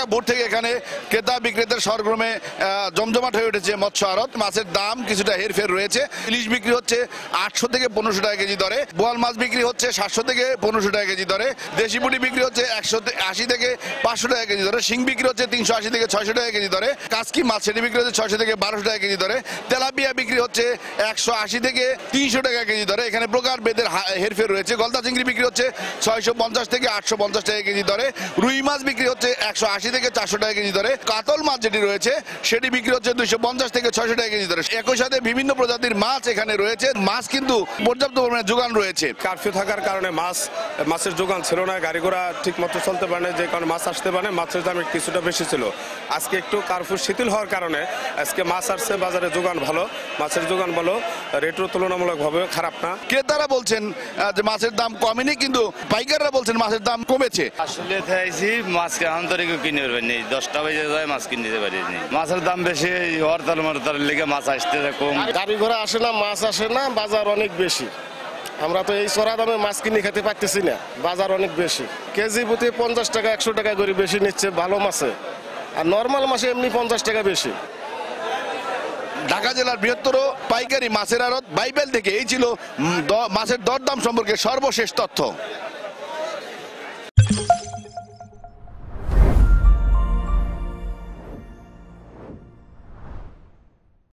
ঢাকা ভোর থেকে এখানে ক্রেতা বিক্রেতার সরগরমে জমজমাট হয়ে উঠেছে মৎস্য আড়ত। মাছের দাম কিছুটা হেরফের রয়েছে। ইলিশ বিক্রি হচ্ছে 800 থেকে 1500 টাকা কেজি দরে, বোয়াল মাছ বিক্রি হচ্ছে 700 থেকে 1500 টাকা কেজি দরে, দেশি পুঁটি বিক্রি হচ্ছে 180 থেকে 500 টাকা কেজি দরে, শিং বিক্রি হচ্ছে 380 থেকে 600 টাকা কেজি দরে, কাসকি মাছ সেটি বিক্রি হচ্ছে 600 থেকে 1200 টাকা কেজি দরে, তেলাপিয়া বিক্রি হচ্ছে 180 থেকে 300 টাকা কেজি দরে। এখানে প্রকার বেদের হেরফের রয়েছে। গলদা চিংড়ি বিক্রি হচ্ছে 650 থেকে 850 টাকা কেজি দরে, রুই মাছ বিক্রি হচ্ছে 180 থেকে 400 টাকা কেজি দরে, কাতল মাছ যেটি রয়েছে সেটি বিক্রি হচ্ছে 250 থেকে 600 টাকা কেজি দরে। একই সাথে বিভিন্ন প্রজাতির মাছ এখানে রয়েছে। মাছ কিন্তু পর্যাপ্ত পরিমাণে যোগান রয়েছে। কারফিউ থাকার কারণে মাছের যোগান ছিল না, গাড়ি ঘোড়া ঠিক মতো চলতে পারে না, যে কারণে মাছ আসতে পারে, মাছের দাম কিছুটা বেশি ছিল। আজকে একটু কারফিউ শিথিল হওয়ার কারণে আজকে মাছ আসছে, বাজারে যোগান ভালো, মাছের যোগান ভালো, রেটও তুলনামূলকভাবে খারাপ না। ক্রেতারা বলছেন যে মাছের দাম কমেনি, কিন্তু পাইকাররা বলছেন মাছের দাম কমেছে। আসলে চাইছি মাছ আন্তরিক কিনে পারবেন, 10টা বেজে যায় মাছ কিনতে পারিনি। মাছের দাম বেশি, হরতাল মরতালের লেগে মাছ আসতে কম, গাড়ি ঘোড়া আসে না, মাছ আসে না, বাজার অনেক বেশি। আমরা তো এই চড়া দামে মাছ কিনে খেতে পারতেছি না, বাজার অনেক বেশি। কেজি প্রতি 50 টাকা 100 টাকা করে বেশি নিচ্ছে ভালো মাছে, আর নর্মাল মাছে এমনি 50 টাকা বেশি। ঢাকা জেলার বৃহত্তর পাইকারি মাছের আড়ত বাইবেল থেকে এই ছিল মাছের দরদাম সম্পর্কে সর্বশেষ তথ্য।